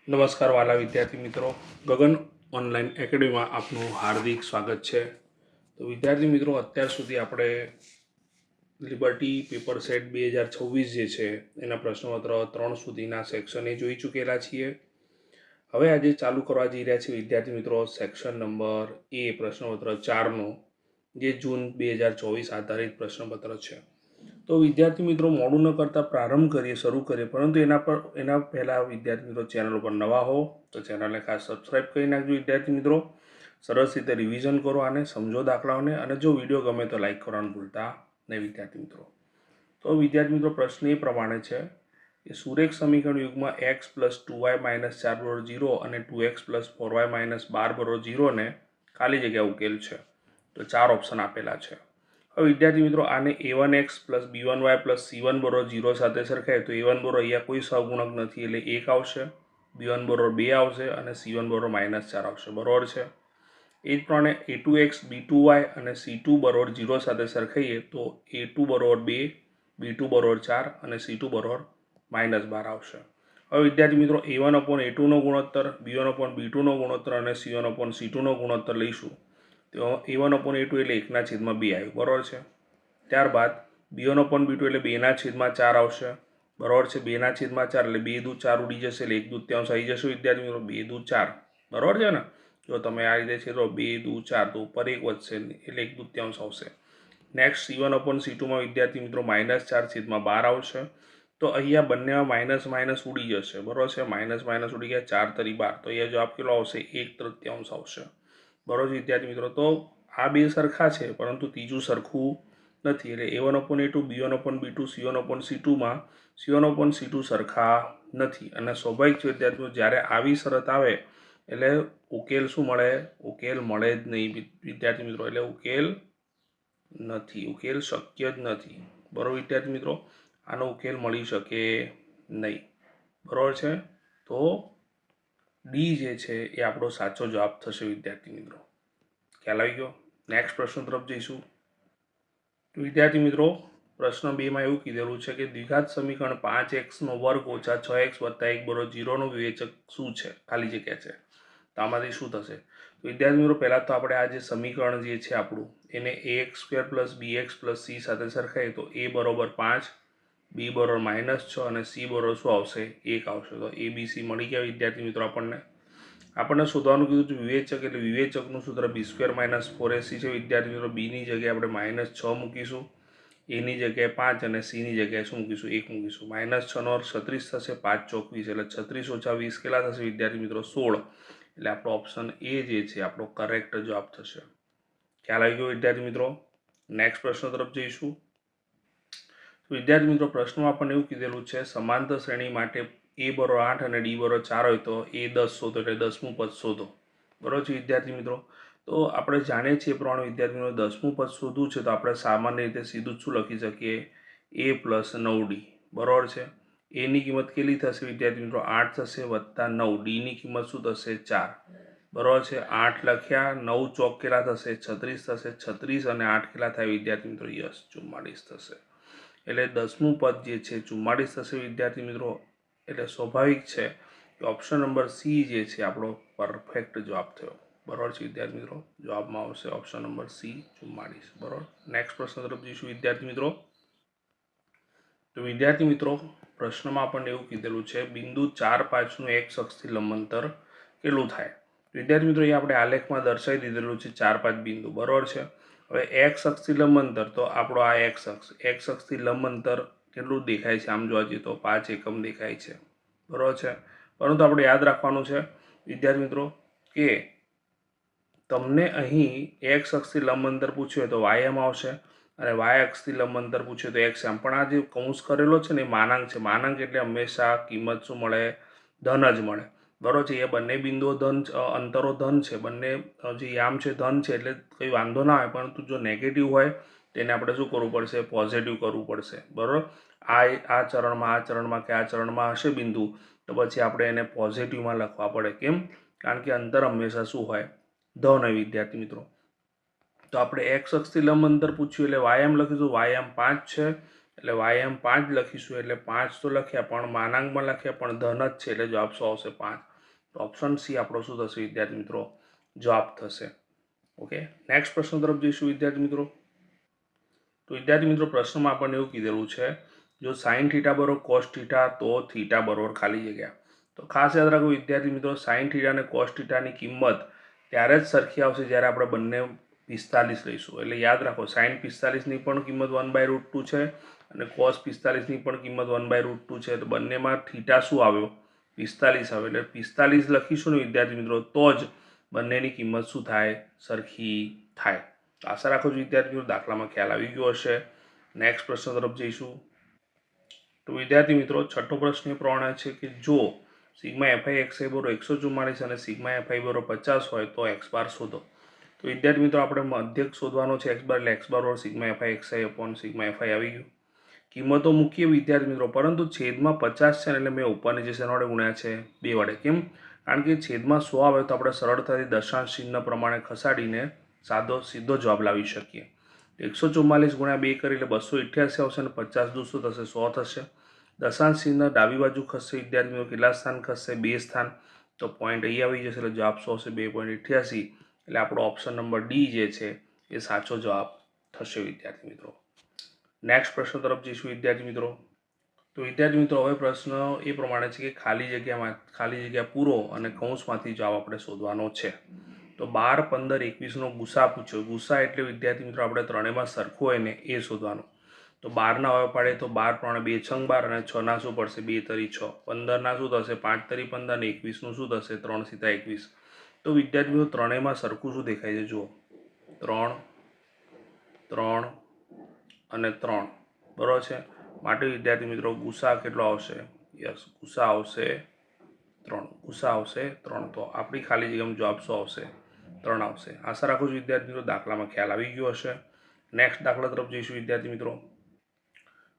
નમસ્કાર વાલા વિદ્યાર્થી મિત્રો, ગગન ઓનલાઈન એકેડમીમાં આપનું હાર્દિક સ્વાગત છે। તો વિદ્યાર્થી મિત્રો, અત્યાર સુધી આપણે લિબર્ટી પેપર સેટ 2026 જે છે એના પ્રશ્નપત્ર 3 સુધીના સેક્શન એ જોઈ ચૂકેલા છીએ। હવે આજે ચાલુ કરવા જઈ રહ્યા છીએ વિદ્યાર્થી મિત્રો સેક્શન નંબર એ પ્રશ્નપત્ર 4નો, જે જૂન 2024 આધારિત પ્રશ્નપત્ર છે। તો વિદ્યાર્થી મિત્રો, મોડું ન કરતા પ્રારંભ કરીએ, શરૂ કરીએ, પરંતુ એના પહેલાં વિદ્યાર્થી મિત્રો ચેનલ ઉપર નવા હો તો ચેનલને ખાસ સબસ્ક્રાઈબ કરી નાખજો। વિદ્યાર્થી મિત્રો, સરસ રીતે રિવિઝન કરો આને, સમજો દાખલાઓને, અને જો વિડીયો ગમે તો લાઈક કરવાનું ભૂલતા નહીં વિદ્યાર્થી મિત્રો। તો વિદ્યાર્થી મિત્રો, પ્રશ્ન એ પ્રમાણે છે કે સુરેખ સમીકરણ યુગમાં x + 2y - 4 = 0 અને 2x + 4y - 12 = 0 ને ખાલી જગ્યા ઉકેલ છે। તો 4 ઓપ્શન આપેલા છે। હવે વિદ્યાર્થી મિત્રો, આને a1x + b1y + c1 = 0 સાથે સરખાય તો a1 = અહીંયા કોઈ સહગુણક નથી એટલે 1 આવશે, b1 = 2 આવશે અને c1 = -4 આવશે, બરોબર છે। એ જ પ્રમાણે a2x b2y અને c2 = 0 સાથે સરખાઈએ તો a2 = 2, b2 = 4 અને c2 = -12 આવશે। હવે વિદ્યાર્થી મિત્રો, a1/a2 નો ગુણોત્તર, b1/b2 નો ગુણોત્તર અને c1/c2 નો ગુણોત્તર લઈશું તો a1/a2 એટલે 1/2 આવ્યું, બરોબર છે। ત્યારબાદ b1/b2 એટલે 2/4 આવશે, બરોબર છે। 2/4 એટલે 2 દૂ 4 ઉડી જશે એટલે 1/2 આવી જશે વિદ્યાર્થી મિત્રો, 2 દૂ 4, બરોબર છે ને। જો તમે આ રીતે છે તો 2 દૂ 4 તો ઉપર 1 વધશે એટલે 1/2 આવશે। નેક્સ્ટ c1/c2 માં વિદ્યાર્થી મિત્રો -4/12 આવશે। તો અહીંયા બંનેમાં માઇનસ માઇનસ ઉડી જશે, બરોબર છે। માઇનસ માઇનસ ઉડી ગયા, 4 તરી 12, તો અહીંયા જવાબ કેટલો આવશે? 1/3 આવશે, બરોબર વિદ્યાર્થી મિત્રો। તો આ બે સરખા છે પરંતુ ત્રીજું સરખું નથી એટલે a1/a2, b1/b2, c1/c2માં c1/c2 સરખા નથી અને સ્વાભાવિક છે વિદ્યાર્થીઓ, જ્યારે આવી શરત આવે એટલે ઉકેલ શું મળે? ઉકેલ મળે જ નહીં વિદ્યાર્થી મિત્રો, એટલે ઉકેલ નથી, ઉકેલ શક્ય જ નથી, બરોબર વિદ્યાર્થી મિત્રો। આનો ઉકેલ મળી શકે નહીં, બરોબર છે। તો ડી જે છે એ આપણો સાચો જવાબ થશે વિદ્યાર્થી મિત્રો, ખ્યાલ આવી ગયો। નેક્સ્ટ પ્રશ્ન તરફ જઈશું। તો વિદ્યાર્થી મિત્રો, પ્રશ્ન 2માં એવું કીધેલું છે કે દ્વિઘાત સમીકરણ 5x² - 6x + 1 = 0 નું વિવેચક શું છે? ખાલી જગ્યા છે, તો આમાંથી શું થશે? તો વિદ્યાર્થી મિત્રો, પહેલાં તો આપણે આ જે સમીકરણ જે છે આપણું એને ax² + bx + c સાથે સરખાઈએ તો a = 5, b = -6 અને c = શું આવશે? 1 આવશે। તો a b c મળી ગયા વિદ્યાર્થી મિત્રો। આપણને શોધવાનું કીધું છે વિવેચક, એટલે વિવેચકનું સૂત્ર b² - 4ac છે વિદ્યાર્થી મિત્રો। b ની જગ્યાએ આપણે -6 મૂકીશું, a ની જગ્યાએ 5 અને c ની જગ્યાએ શું મૂકીશું? 1 મૂકીશું। -6 નો અર્થ 36 થશે, 5 ચોક 20 એટલે 36 - 20 કેટલા થશે વિદ્યાર્થી મિત્રો? 16, એટલે આપણો ઓપ્શન એ જે છે આપણો કરેક્ટ જવાબ થશે, ખ્યાલ આવી ગયો વિદ્યાર્થી મિત્રો। નેક્સ્ટ પ્રશ્ન તરફ જઈશું। વિદ્યાર્થી મિત્રો, પ્રશ્નમાં આપણને એવું કીધેલું છે સમાંતર શ્રેણી માટે a = 8 અને d = 4 હોય તો a 10 શોધો, એટલે 10મું પદ શોધો, બરોબર છે વિદ્યાર્થી મિત્રો। તો આપણે જાણીએ છીએ પ્રમાણે વિદ્યાર્થી મિત્રો 10મું પદ શોધવું છે તો આપણે સામાન્ય રીતે સીધું જ શું લખી શકીએ? a + 9d, બરોબર છે। a ની કિંમત કેટલી થશે વિદ્યાર્થી મિત્રો? 8 થશે વત્તા 9, d ની કિંમત શું થશે? 4, બરોબર છે। 8 લખ્યા, 9 ચોક કેટલા થશે? 36 થશે, 36 અને 8 કેટલા થાય વિદ્યાર્થી મિત્રો? યસ, 44 થશે। એટલે 10મું પદ જે છે 44 થશે વિદ્યાર્થી મિત્રો। એટલે સ્વાભાવિક છે કે ઓપ્શન નંબર સી જે છે આપણો પરફેક્ટ જવાબ થયો, બરોબર છે વિદ્યાર્થી મિત્રો। જવાબમાં આવશે ઓપ્શન નંબર સી, 44, બરોબર। નેક્સ્ટ પ્રશ્ન તરફ જઈશું વિદ્યાર્થી મિત્રો। તો વિદ્યાર્થી મિત્રો, પ્રશ્નમાં આપણને એવું કીધેલું છે બિંદુ 4, 5 નું x અક્ષથી લંબ અંતર કેટલું થાય? વિદ્યાર્થી મિત્રો, અહીંયા આપણે આલેખમાં દર્શાવી દીધેલું છે 4, 5 બિંદુ, બરોબર છે। હવે x અક્ષથી લંબ અંતર, તો આપણો આ x અક્ષથી લંબ અંતર કેટલું દેખાય છે? આમ જોવા જઈએ તો 5 એકમ દેખાય છે, બરોબર છે। પરંતુ આપણે યાદ રાખવાનું છે વિદ્યાર્થી મિત્રો કે તમને અહીં x અક્ષથી લંબ અંતર પૂછ્યું હોય તો y આવશે અને y અક્ષથી લંબ અંતર પૂછ્યું તો x પણ આ જે કૌંસ કરેલો છે ને એ માનાંક છે। માનાંક એટલે હંમેશા કિંમત શું મળે? ધન જ મળે, બરોબર છે। એ બંને બિંદુઓ અંતરો ધન છે, બંને જે યામ છે ધન છે, એટલે કંઈ વાંધો ના આવે। પરંતુ જો નેગેટિવ હોય તેને આપણે શું કરવું પડશે? પોઝિટિવ કરવું પડશે, બરોબર। આ ચરણમાં કે આ ચરણમાં હશે બિંદુ તો પછી આપણે એને પોઝિટિવમાં લખવા પડે, કેમ? કારણ કે અંતર હંમેશા શું હોય? ધન હોય વિદ્યાર્થી મિત્રો। તો આપણે x અક્ષથી લંબ અંતર પૂછ્યું એટલે ym લખીશું, ym 5 છે એટલે ym 5 લખીશું, એટલે 5 તો લખ્યા પણ માનાંકમાં લખ્યા પણ ધન જ છે એટલે જવાબ શું આવશે? 5। તો ઓપ્શન સી આપણો શું થશે વિદ્યાર્થી મિત્રો જવાબ થશે. ઓકે, નેક્સ્ટ પ્રશ્ન તરફ જઈશું વિદ્યાર્થી મિત્રો. તો વિદ્યાર્થી મિત્રો પ્રશ્નમાં આપણને એવું કીધેલું છે, જો સાઇન થીટા બરોબર કોસ થીટા તો થીટા બરોબર ખાલી જગ્યા. તો ખાસ યાદ રાખો વિદ્યાર્થી મિત્રો, સાઇન થીટા અને કોસ થીટાની કિંમત ત્યારે જ સરખી આવશે જ્યારે આપણે બંને 45 લઈશું. એટલે યાદ રાખો, સાઇન 45ની પણ કિંમત 1/√2 છે અને કોસ 45ની પણ કિંમત 1/√2 છે. તો બંનેમાં થીટા શું આવ્યો? 45 આવે. એટલે 45 લખીશું ને વિદ્યાર્થી મિત્રો, તો જ બંનેની કિંમત શું થાય? સરખી થાય. આશા રાખું છું વિદ્યાર્થી મિત્રો દાખલામાં ખ્યાલ આવી ગયો હશે. નેક્સ્ટ પ્રશ્ન તરફ જઈશું. તો વિદ્યાર્થી મિત્રો છઠ્ઠો પ્રશ્ન એ પ્રમાણે છે કે જો સિગ્મા એફઆઈ એક્સઆઈ બરોબર 144 અને સિગ્મા એફઆઈ બરોબર 50 હોય તો એક્સ બાર શોધો. તો વિદ્યાર્થી મિત્રો આપણે મધ્યક શોધવાનો છે એક્સ બાર, એટલે એક્સ બાર બરોબર sigma FI XI upon sigma FI આવી ગયું. કિંમતો મૂકીએ વિદ્યાર્થી મિત્રો, પરંતુ છેદમાં 50 છે ને એટલે મેં ઉપર નીચે શેના વડે ગુણ્યા છે? 2 વડે. કેમ? કારણ કે છેદમાં 100 આવે તો આપણે સરળતાથી દશાંશ ચિહ્ન પ્રમાણે ખસાડીને સીધો જવાબ લાવી શકીએ. 144 ગુણ્યા 2 કરી એટલે 288 આવશે અને 50 દૂ શું થશે? 100 થશે. દશાંશ ચિહ્ન ડાબી બાજુ ખસશે વિદ્યાર્થી મિત્રો, કેટલા સ્થાન ખસશે? 2 સ્થાન. તો પોઈન્ટ અહીં આવી જશે એટલે જવાબ શું આવશે? 2.88. એટલે આપણો ઓપ્શન નંબર ડી જે છે એ સાચો જવાબ થશે વિદ્યાર્થી મિત્રો. નેક્સ્ટ પ્રશ્ન તરફ જઈશું વિદ્યાર્થી મિત્રો. તો વિદ્યાર્થી મિત્રો હવે પ્રશ્ન એ પ્રમાણે છે કે ખાલી જગ્યા પૂરો અને કૌંસમાંથી જવાબ આપણે શોધવાનો છે. તો 12, 15, 21નો ગુસા પૂછ્યો. ગુસા એટલે વિદ્યાર્થી મિત્રો આપણે ત્રણેયમાં સરખું હોય ને એ શોધવાનું. તો 12ના હવે પાડે તો 12 પ્રમાણે 2 છંગ 12 અને 6ના શું પડશે? 2 તરી 6. 15ના શું થશે? 5 તરી 15 અને 21નું શું થશે? 3 સીધા 21. તો વિદ્યાર્થી મિત્રો ત્રણેયમાં સરખું શું દેખાય છે? જુઓ, 3, 3 અને 3 બરાબર છે. માટે વિદ્યાર્થી મિત્રો ગુસા કેટલો આવશે? યસ, ગુસા આવશે 3. ગુસા આવશે 3. તો આપણી ખાલી જગ્યામાં જવાબ શું આવશે? 3 આવશે. આશા રાખું છું વિદ્યાર્થી મિત્રો દાખલામાં ખ્યાલ આવી ગયો હશે. નેક્સ્ટ દાખલા તરફ જઈશું વિદ્યાર્થી મિત્રો.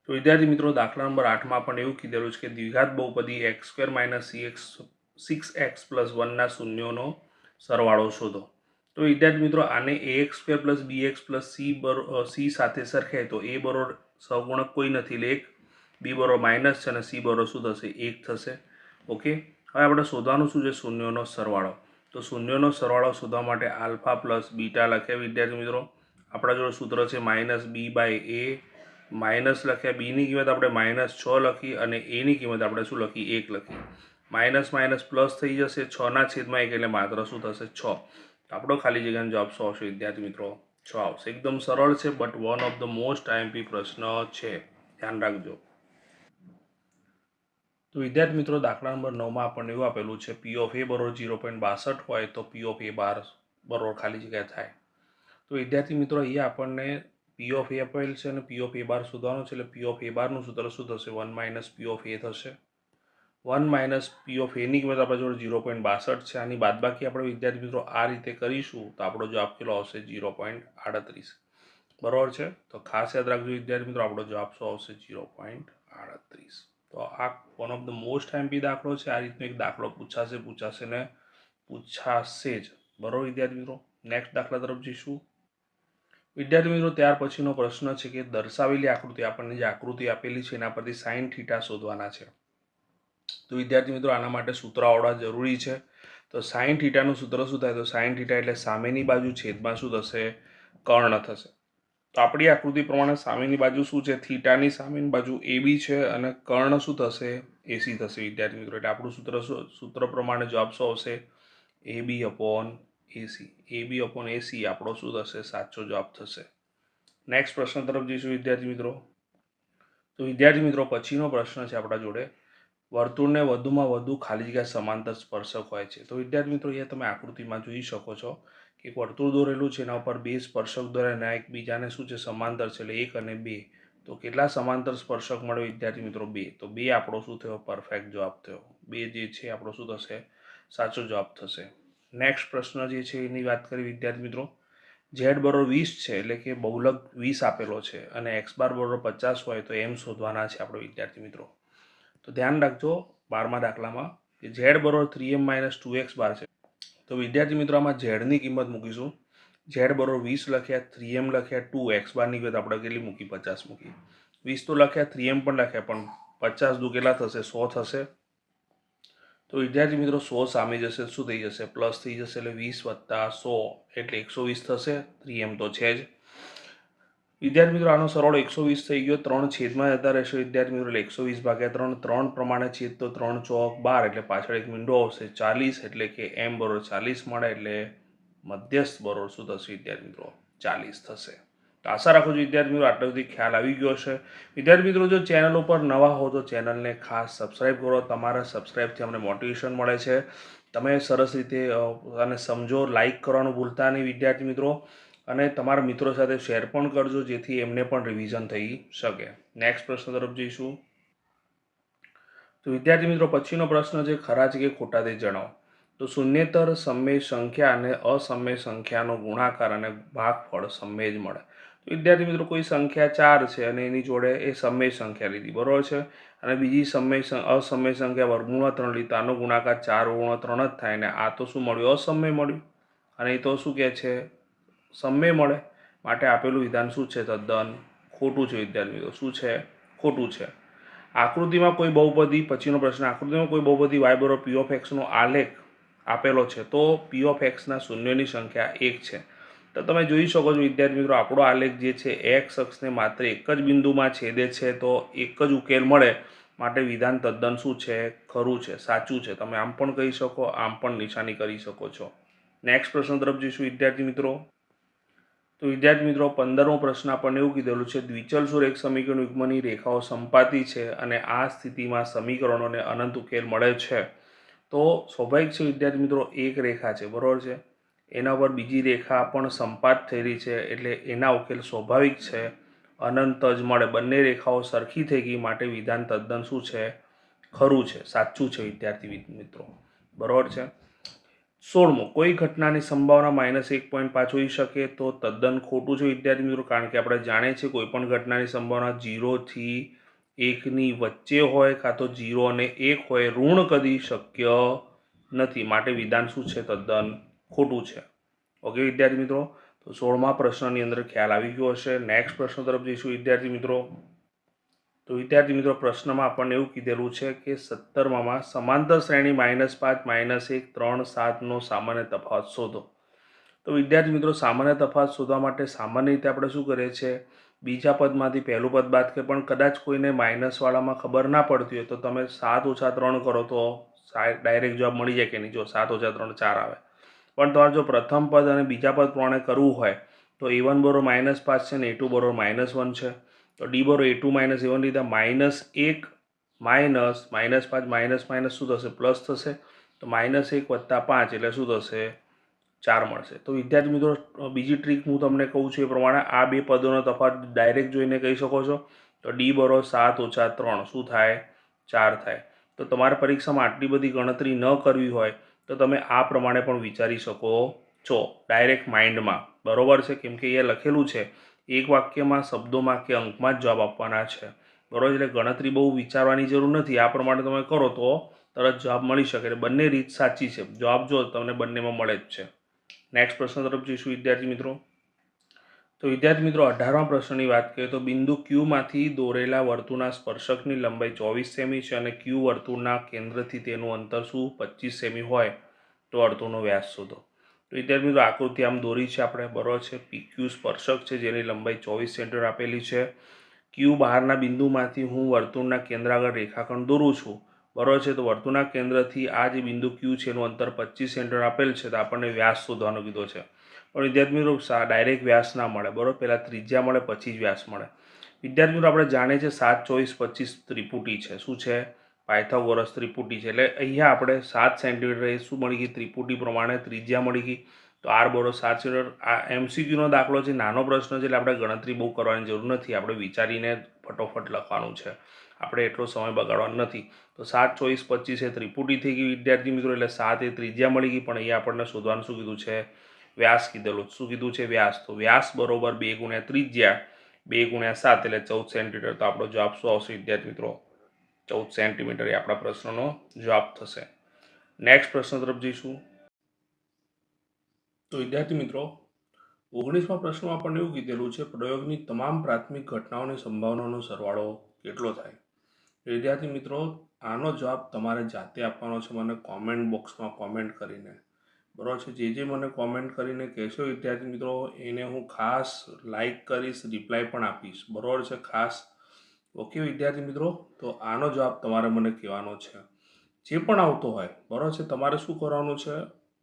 તો વિદ્યાર્થી મિત્રો દાખલા નંબર 8માં આપણને એવું કીધેલું છે કે દ્વિઘાત બહુપદી x² - 6x + 1ના શૂન્યોનો સરવાળો શોધો. તો વિદ્યાર્થી મિત્રો આને ax² + bx + c સાથે સરખાય તો a બરોબર સહગુણક કોઈ નથી એટલે 1, b બરોબર માઇનસ છે અને c બરોબર શું થશે? 1 થશે. ઓકે, હવે આપણે શોધવાનું શું છે? શૂન્યોનો સરવાળો. તો શૂન્યોનો સરવાળો શોધવા માટે આલ્ફા પ્લસ બીટા લખ્યા વિદ્યાર્થી મિત્રો. આપણા જોડે સૂત્ર છે -b/a. માઇનસ લખ્યા, બીની કિંમત આપણે -6 લખી અને એની કિંમત આપણે શું લખી? 1 લખી. માઇનસ માઇનસ પ્લસ થઈ જશે, 6ના છેદમાં 1 એટલે માત્ર શું થશે? 6. આપણો ખાલી જગ્યાનો જવાબ શું આવશે વિદ્યાર્થી મિત્રો? 6 આવશે. એકદમ સરળ છે but one of the most IMP પ્રશ્ન છે, ધ્યાન રાખજો. તો વિદ્યાર્થી મિત્રો દાખલા નંબર 9માં આપણને એવું આપેલું છે પી ઓફ એ બરોબર 0.62 હોય તો પી ઓફ એ બાર બરોબર ખાલી જગ્યા થાય. તો વિદ્યાર્થી મિત્રો અહીંયા આપણને પી ઓફ એ આપેલ છે અને પી ઓફ એ બાર શોધવાનું છે. એટલે પી ઓફ એ બારનું સૂત્ર શું થશે? 1 - પી ઓફ એ થશે. 1 - પી ઓફ એની કિંમત આપણા જોડે 0.62 છે. આની બાદબાકી આપણે વિદ્યાર્થી મિત્રો આ રીતે કરીશું તો આપણો જવાબ કેટલો આવશે? 0.38. બરાબર છે. તો ખાસ યાદ રાખજો વિદ્યાર્થી મિત્રો આપણો જવાબ શું આવશે? 0.38. તો આ one of the most IMP દાખલો છે. આ રીતનો એક દાખલો પૂછાશે ને પૂછાશે જ. બરાબર વિદ્યાર્થી મિત્રો. નેક્સ્ટ દાખલા તરફ જઈશું વિદ્યાર્થી મિત્રો. ત્યાર પછીનો પ્રશ્ન છે કે દર્શાવેલી આકૃતિ, આપણને જે આકૃતિ આપેલી છે એના પરથી સાઇન થીટા શોધવાના છે. તો વિદ્યાર્થી મિત્રો આના માટે સૂત્ર આવડવા જરૂરી છે. તો સાઇન થીટાનું સૂત્ર શું થાય? તો સાઇન થીટા એટલે સામેની બાજુ છેદમાં શું થશે? કર્ણ થશે. તો આપણી આકૃતિ પ્રમાણે સામેની બાજુ શું છે? થીટાની સામેની બાજુ એ બી છે અને કર્ણ શું થશે? એસી થશે વિદ્યાર્થી મિત્રો. એટલે આપણું સૂત્ર પ્રમાણે જવાબ શું આવશે? એ બી અપોન એસી. એ બી અપોન એસી આપણો શું થશે? સાચો જવાબ થશે. નેક્સ્ટ પ્રશ્ન તરફ જઈશું વિદ્યાર્થી મિત્રો. તો વિદ્યાર્થી મિત્રો પછીનો પ્રશ્ન છે આપણા જોડે, વર્તુળને વધુમાં વધુ ખાલી જગ્યા સમાંતર સ્પર્શક હોય છે. તો વિદ્યાર્થી મિત્રો અહીંયા તમે આકૃતિમાં જોઈ શકો છો કે એક વર્તુળ દોરેલું છે, એના ઉપર 2 સ્પર્શક દોર્યા એકબીજાને શું છે? સમાંતર છે. એટલે 1 અને 2. તો કેટલા સમાંતર સ્પર્શક મળે વિદ્યાર્થી મિત્રો? 2. તો 2 આપણો શું થયો? પરફેક્ટ જવાબ થયો. 2 જે છે આપણો શું થશે? સાચો જવાબ થશે. નેક્સ્ટ પ્રશ્ન જે છે એની વાત કરી વિદ્યાર્થી મિત્રો. ઝેડ બરોબર 20 છે એટલે કે બહુલક 20 આપેલો છે અને એક્સ બાર બરોબર 50 હોય તો એમ શોધવાના છે આપણે વિદ્યાર્થી મિત્રો. તો ધ્યાન રાખજો 12મા દાખલામાં કે ઝેડ બરોબર 3m - 2x બાર છે. તો વિદ્યાર્થી મિત્રો આમાં ઝેડની કિંમત મૂકીશું. ઝેડ બરોબર 20 લખ્યા, 3m લખ્યા, 2x બારની કિંમત આપણે કેટલી મૂકી? 50 મૂકી. 20 તો લખ્યા, 3m પણ લખ્યા, પણ 50 દુ કેટલા થશે? 100 થશે. તો વિદ્યાર્થી મિત્રો 100 સામે જશે શું થઈ જશે? પ્લસ થઈ જશે, એટલે 20 + 100 એટલે 120 થશે. 3m તો છે જ. વિદ્યાર્થી મિત્રો આનો સરવાળો 120 થઈ ગયો, 3 છેદમાં જતા રહેશે વિદ્યાર્થી મિત્રો, એટલે 120/3, 3 પ્રમાણે છેદ તો 3 ચોક 12, એટલે પાછળ એક મીંડો આવશે 40, એટલે કે m બરોબર 40 મળે, એટલે મધ્યસ્થ બરોબર શું થશે વિદ્યાર્થી મિત્રો? 40 થશે. તો આશા રાખું છું વિદ્યાર્થી મિત્રો આટલા સુધી ખ્યાલ આવી ગયો હશે. વિદ્યાર્થી મિત્રો જો ચેનલ ઉપર નવા હો તો ચેનલને ખાસ સબસ્ક્રાઈબ કરો. તમારા સબસ્ક્રાઈબથી અમને મોટિવેશન મળે છે. તમે સરસ રીતે અને સમજો. લાઈક કરવાનું ભૂલતા નહીં વિદ્યાર્થી મિત્રો, અને તમારા મિત્રો સાથે શેર પણ કરજો, જેથી એમને પણ રિવિઝન થઈ શકે. નેક્સ્ટ પ્રશ્ન તરફ જઈશું. તો વિદ્યાર્થી મિત્રો પછીનો પ્રશ્ન છે, ખરા છે કે ખોટા તે જણાવો. તો શૂન્યેતર સમય સંખ્યા અને અસમય સંખ્યાનો ગુણાકાર અને ભાગફળ સમય જ મળે. તો વિદ્યાર્થી મિત્રો કોઈ સંખ્યા 4 છે અને એની જોડે એ સમય સંખ્યા લીધી બરોબર છે, અને બીજી અસમય સંખ્યા વર્ગમૂળમાં 3 લીધી, આનો ગુણાકાર 4/3 જ થાય, ને આ તો શું મળ્યું? અસમય મળ્યું. અને એ તો શું કહે છે? સમય મળે. માટે આપેલું વિધાન શું છે? તદ્દન ખોટું છે વિદ્યાર્થી મિત્રો. શું છે? ખોટું છે. આકૃતિમાં કોઈ બહુપદી, પછીનો પ્રશ્ન, આકૃતિમાં કોઈ બહુપદી y બરોબર p(x) નો આલેખ આપેલો છે, તો p(x) ના શૂન્યોની સંખ્યા 1 છે. તો તમે જોઈ શકો છો વિદ્યાર્થી મિત્રો, આપણો આલેખ જે છે x અક્ષને માત્ર એક જ બિંદુમાં છેદે છે, તો એક જ ઉકેલ મળે. માટે વિધાન તદ્દન શું છે? ખરું છે, સાચું છે. તમે આમ પણ કહી શકો, આમ પણ નિશાની કરી શકો છો. નેક્સ્ટ પ્રશ્ન તરફ જઈશું વિદ્યાર્થી મિત્રો. તો વિદ્યાર્થી મિત્રો 15મો પ્રશ્ન આપણને એવું કીધેલું છે, દ્વિચલ સુરેખ સમીકરણ યુગ્મની રેખાઓ સંપાતી છે અને આ સ્થિતિમાં સમીકરણોને અનંત ઉકેલ મળે છે. તો સ્વાભાવિક છે વિદ્યાર્થી મિત્રો, એક રેખા છે બરોબર છે, એના પર બીજી રેખા પણ સંપાત થઈ રહી છે, એટલે એના ઉકેલ સ્વાભાવિક છે અનંત જ મળે. બંને રેખાઓ સરખી થઈ ગઈ, માટે વિધાન તદ્દન શું છે? ખરું છે, સાચું છે વિદ્યાર્થી મિત્રો, બરોબર છે. 16મો, કોઈ ઘટનાની સંભાવના -1.5 હોઈ શકે, તો તદ્દન ખોટું છે વિદ્યાર્થી મિત્રો, કારણ કે આપણે જાણીએ છીએ કોઈ પણ ઘટનાની સંભાવના 0 થી 1ની વચ્ચે હોય, કાં તો 0 અને 1 હોય, ઋણ કદી શક્ય નથી. માટે વિધાન શું છે? તદ્દન ખોટું છે. ઓકે વિદ્યાર્થી મિત્રો, તો 16મા પ્રશ્નની અંદર ખ્યાલ આવી ગયો હશે. નેક્સ્ટ પ્રશ્ન તરફ જઈશું વિદ્યાર્થી મિત્રો. તો વિદ્યાર્થી મિત્રો પ્રશ્નમાં આપણને એવું કીધેલું છે કે 17માં સમાંતર શ્રેણી -5, -1, 3, 7નો સામાન્ય તફાવત શોધો. તો વિદ્યાર્થી મિત્રો સામાન્ય તફાવત શોધવા માટે સામાન્ય રીતે આપણે શું કરીએ છીએ? બીજા પદમાંથી પહેલું પદ બાદ કરીએ, પણ કદાચ કોઈને માઇનસવાળામાં ખબર ના પડતી હોય તો તમે 7 - 3 કરો તો ડાયરેક્ટ જવાબ મળી જાય કે નહીં. જો 7 - 3 4 આવે. પણ તમારે જો પ્રથમ પદ અને બીજા પદ પ્રમાણે કરવું હોય તો a1 બરોબર -5 છે ને a2 બરોબર -1 છે. તો d બરોબર a2 - a1 લીધા, -1 માઇનસ -5 માઇનસ શું થશે? પ્લસ થશે. તો -1 + 5 એટલે શું થશે? 4 મળશે. તો વિદ્યાર્થી મિત્રો બીજી ટ્રીક હું તમને કહું છું એ પ્રમાણે આ બે પદોનો તફાવત ડાયરેક્ટ જોઈને કહી શકો છો. તો d બરોબર 7 - 3 શું થાય? 4 થાય. તો તમારે પરીક્ષામાં આટલી બધી ગણતરી ન કરવી હોય તો તમે આ પ્રમાણે પણ વિચારી શકો છો, ડાયરેક્ટ માઇન્ડમાં, બરોબર છે. કેમ કે એ લખેલું છે એક વાક્યમાં, શબ્દોમાં કે અંકમાં જ જવાબ આપવાના છે, બરોબર. એટલે ગણતરી બહુ વિચારવાની જરૂર નથી. આ પ્રમાણે તમે કરો તો તરત જવાબ મળી શકે. બંને રીત સાચી છે, જવાબ જો તમને બંનેમાં મળે જ છે. નેક્સ્ટ પ્રશ્ન તરફ જઈશું વિદ્યાર્થી મિત્રો. તો વિદ્યાર્થી મિત્રો 18મા પ્રશ્નની વાત કરીએ તો બિંદુ Q માંથી દોરેલા વર્તુળના સ્પર્શકની લંબાઈ 24 સેમી છે અને Q વર્તુળના કેન્દ્રથી તેનું અંતર શું 25 સેમી હોય, તો વર્તુળનો વ્યાસ શોધો. તો વિદ્યાર્થી મિત્રો આકૃતિ આમ દોરી છે આપણે, બરોબર છે. PQ સ્પર્શક છે જેની લંબાઈ 24 સેન્ટીમીટર આપેલી છે. Q બહારના બિંદુમાંથી હું વર્તુળના કેન્દ્ર આગળ રેખાખંડ દોરું છું, બરોબર છે. તો વર્તુળના કેન્દ્રથી આ જે બિંદુ Q છે એનું અંતર 25 સેન્ટીમીટર આપેલ છે, તો આપણને વ્યાસ શોધવાનો કીધો છે. પણ વિદ્યાર્થી મિત્રો ડાયરેક્ટ વ્યાસ ના મળે, બરોબર. પહેલાં ત્રિજ્યા મળે પછી જ વ્યાસ મળે. વિદ્યાર્થી મિત્રો આપણે જાણીએ છીએ 7, 24, 25 ત્રિપુટી છે. શું છે? પાયથાગોરસ ત્રિપુટી છે. એટલે અહીંયા આપણે 7 સેન્ટીમીટર એ શું મળી ગઈ? ત્રિપુટી પ્રમાણે ત્રિજ્યા મળી ગઈ. તો r બરોબર 7 સેન્ટીમીટર. આ MCQનો દાખલો છે, નાનો પ્રશ્ન છે, એટલે આપણે ગણતરી બહુ કરવાની જરૂર નથી. આપણે વિચારીને ફટોફટ લખવાનું છે, આપણે એટલો સમય બગાડવાનો નથી. તો 7, 24, 25 એ ત્રિપુટી થઈ ગઈ વિદ્યાર્થી મિત્રો, એટલે 7 એ ત્રિજ્યા મળી ગઈ. પણ અહીંયા આપણને શોધવાનું શું કીધું છે? વ્યાસ કીધેલું. શું કીધું છે? વ્યાસ. તો વ્યાસ બરોબર 2 × ત્રિજ્યા 2 × 7 એટલે 14 સેન્ટીમીટર. તો આપણો જવાબ શું આવશે વિદ્યાર્થી મિત્રો? 14 સેન્ટીમીટર એ આપણા પ્રશ્નનો જવાબ થશે. નેક્સ્ટ પ્રશ્ન તરફ જઈશું. તો વિદ્યાર્થી મિત્રો 19મા પ્રશ્નમાં આપણને એવું કીધેલું છે, પ્રયોગની તમામ પ્રાથમિક ઘટનાઓની સંભાવનાનો સરવાળો કેટલો થાય? વિદ્યાર્થી મિત્રો, આનો જવાબ તમારે જાતે આપવાનો છે મને કોમેન્ટ બોક્સમાં કોમેન્ટ કરીને, બરાબર છે. જે મને કોમેન્ટ કરીને કહેશો વિદ્યાર્થી મિત્રો, એને હું ખાસ લાઈક કરીશ, રિપ્લાય પણ આપીશ, બરાબર છે, ખાસ. ઓકે વિદ્યાર્થી મિત્રો, તો આનો જવાબ તમારે મને કહેવાનો છે. જે પણ આવતો હોય, બરાબર છે, તમારે શું કરવાનું છે,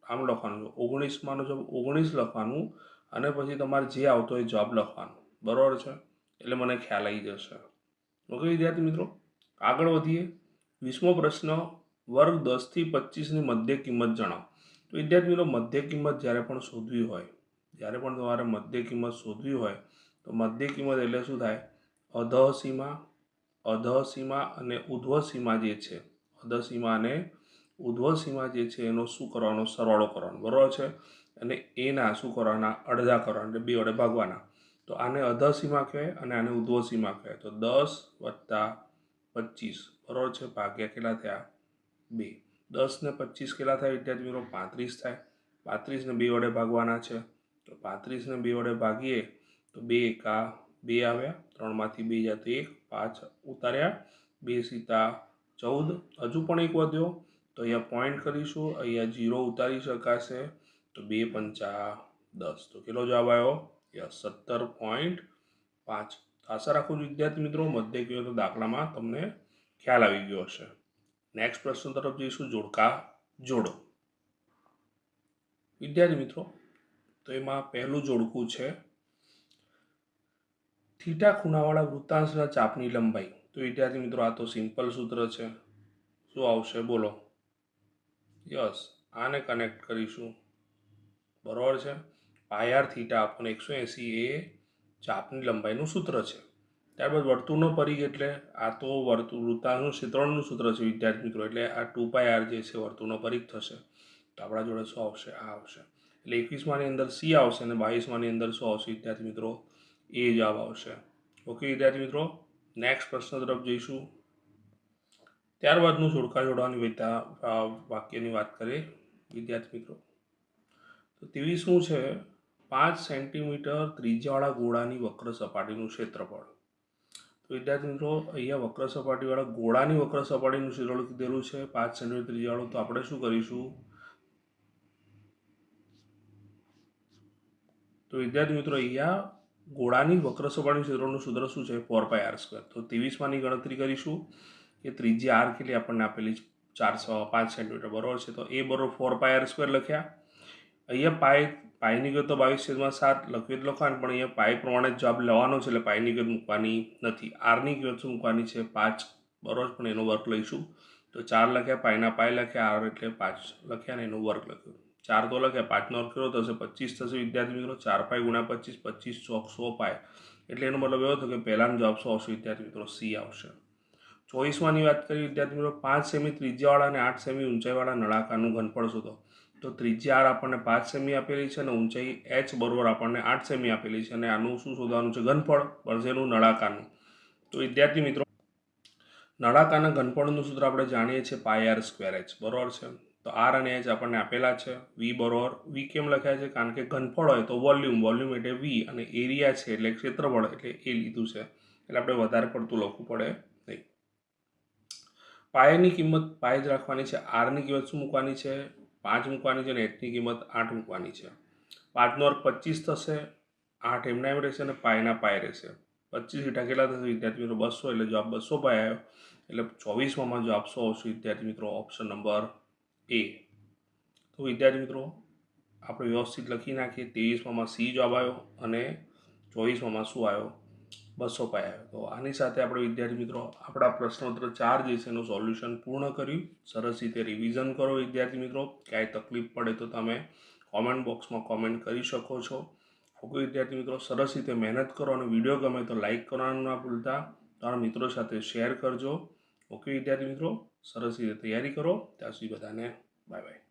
આમ લખવાનું છે 19માંનો જવાબ 19 લખવાનું, અને પછી તમારે જે આવતો હોય જવાબ લખવાનો, બરાબર છે, એટલે મને ખ્યાલ આવી જશે. ઓકે વિદ્યાર્થી મિત્રો, આગળ વધીએ. 20મો પ્રશ્ન, વર્ગ 10 થી 25ની મધ્ય કિંમત જણાવો. તો વિદ્યાર્થી મિત્રો, મધ્ય કિંમત જ્યારે પણ શોધવી હોય, જ્યારે પણ તમારે મધ્ય કિંમત શોધવી હોય, તો મધ્ય કિંમત એટલે શું થાય, અધઃસીમા અને ઉધ્વસીમા જે છે, અધઃસીમા અને ઉધ્વસીમા જે છે એનો શું કરવાનો, સરવાળો કરવાનો, બરાબર છે. અને એના શું કરવાના, અડધા કરવાના, એટલે 2 વડે ભાગવાના. તો આને અધઃસીમા કહેવાય અને આને ઉધ્વસીમા કહેવાય. તો 10 + 25, બરાબર છે, ભાગ્યા કેટલા થયા, 2. 10 ને 25 કેટલા થાય વિદ્યાર્થી મિત્રો, 35 થાય. 35 ને 2 વડે ભાગવાના છે. તો 35 ને 2 વડે ભાગીએ તો 2 એકા 2 આવ્યા, 3માંથી 2 જાય તો 1, 5 ઉતાર્યા, 2 સીતા 14. હજુ પણ એક વધ્યો, તો અહીંયા પોઈન્ટ કરીશું, અહીંયા 0 ઉતારી શકાશે. તો 2 પંચા 10. તો કેટલો જવાબ આવ્યો, 17.5. આશા રાખું છું વિદ્યાર્થી મિત્રો, મધ્ય કિંમત દાખલામાં તમને ખ્યાલ આવી ગયો હશે. નેક્સ્ટ પ્રશ્ન તરફ જઈશું, જોડકા જોડો. વિદ્યાર્થી મિત્રો, તો એમાં પહેલું જોડકું છે થીટા ખૂણાવાળા વૃત્તાંશના ચાપની લંબાઈ. તો વિદ્યાર્થી મિત્રો, આ તો સિમ્પલ સૂત્ર છે. શું આવશે બોલો? યસ, આને કનેક્ટ કરીશું, બરાબર છે. પાય થીટા આપણને 180 એ ચાપની લંબાઈનું સૂત્ર છે. ત્યારબાદ વર્તુળનો પરિઘ એટલે આ તો વૃત્તાંશનું ક્ષેત્રફળનું સૂત્ર છે વિદ્યાર્થી મિત્રો, એટલે આ 2πr જે છે વર્તુળનો પરિઘ થશે. તો આપણા જોડે શું આવશે, આ આવશે. એટલે 21માની અંદર સી આવશે અને 22માની અંદર શું આવશે વિદ્યાર્થી મિત્રો, એ જવાબ આવશે. ઓકે વિદ્યાર્થી મિત્રો, નેક્સ્ટ પ્રશ્ન તરફ જઈશું. ત્યારબાદનું જોડકા જોડવાની વાક્યની વાત કરીએ વિદ્યાર્થી મિત્રો. તો 23મું છે, 5 સેન્ટીમીટર ત્રિજ્યાવાળા ગોળાની વક્ર સપાટીનું ક્ષેત્રફળ. તો વિદ્યાર્થી મિત્રો, અહીંયા વક્ર સપાટીવાળા ગોળાની વક્ર સપાટીનું ક્ષેત્રફળ કીધેલું છે 5 સેન્ટીમીટર ત્રિજ્યાવાળું. તો આપણે શું કરીશું, તો વિદ્યાર્થી મિત્રો, અહીંયા ગોળાની વક્ર સપાટીનું ક્ષેત્રફળનું સૂત્ર શું છે, 4πr². તો 23માની ગણતરી કરીશું કે ત્રિજ્યા આર કેટલી આપણને આપેલી છે, 5 સેન્ટીમીટર, બરાબર છે. તો એ બરાબર 4πr² લખ્યા. અહીંયા પાયની કિંમત તો 22/7 લખ્યું એટલે લખવાનું, પણ અહીંયા પાય પ્રમાણે જવાબ લેવાનો છે, એટલે પાયની કિંમત મૂકવાની નથી. આરની કિંમત શું મૂકવાની છે, 5, બરાબર, પણ એનો વર્ગ લઈશું. તો 4 લખ્યા, પાયના પાય લખ્યા, આર એટલે 5 લખ્યા અને એનો વર્ગ લખ્યો. 4 તો લખ્યા, 5નો વર્ગ કેટલો થશે, 25 થશે વિદ્યાર્થી મિત્રો. 4π × 25, 25 ચોક 100π. એટલે એનો મતલબ એવો થયો કે પહેલાનો જવાબ શું આવશે વિદ્યાર્થી મિત્રો, સી આવશે. 24માની વાત કરીએ વિદ્યાર્થી મિત્રો, 5 સેમી ત્રિજ્યાવાળા અને 8 સેમી ઊંચાઈવાળા નળાકારનું ઘનફળ શોધો. તો ત્રિજ્યા આર આપણને 5 સેમી આપેલી છે અને ઊંચાઈ h બરોબર આપણને 8 સેમી આપેલી છે, અને આનું શું શોધવાનું છે, ઘનફળ, બનશેનું નળાકારનું. તો વિદ્યાર્થી મિત્રો, નળાકારના ઘનફળનું સૂત્ર આપણે જાણીએ છીએ πr²h, બરોબર છે. તો આર અને એચ આપણને આપેલા છે. વી બરોબર, વી કેમ લખાય છે, કારણ કે ઘનફળ હોય તો વોલ્યુમ એટલે વી, અને એરિયા છે એટલે ક્ષેત્રફળ એટલે એ લીધું છે, એટલે આપણે વધારે પડતું લખવું પડે નહીં. પાયની કિંમત પાય જ રાખવાની છે. આરની કિંમત શું મૂકવાની છે, 5 મૂકવાની છે, અને એચની કિંમત 8 મૂકવાની છે. 5નો વર્ગ 25 થશે, 8 એમના એમ રહેશે અને પાયના પાય રહેશે. 25 મીઠા કેટલા થશે વિદ્યાર્થી મિત્રો, 200, એટલે જવાબ 200 પાય આવ્યો. એટલે 24માં જવાબ શું આવશે વિદ્યાર્થી મિત્રો, ઓપ્શન નંબર એ. તો વિદ્યાર્થી મિત્રો, આપણે વ્યવસ્થિત લખી નાખીએ. 23માં સી જવાબ આવ્યો અને 24માં શું આવ્યો, 200 પાય આવ્યો. તો આની સાથે આપણે વિદ્યાર્થી મિત્રો આપણા પ્રશ્નોત્તર 4 જે છે એનું સોલ્યુશન પૂર્ણ કર્યું. સરસ રીતે રિવિઝન કરો વિદ્યાર્થી મિત્રો. ક્યાંય તકલીફ પડે તો તમે કોમેન્ટ બોક્સમાં કોમેન્ટ કરી શકો છો. ઓકે વિદ્યાર્થી મિત્રો, સરસ રીતે મહેનત કરો, અને વિડીયો ગમે તો લાઇક કરવાનું ના ભૂલતા. તમારા મિત્રો સાથે શેર કરજો. ઓકે વિદ્યાર્થી મિત્રો, સરસ રીતે તૈયારી કરો. ત્યાં સુધી બધાને બાય બાય.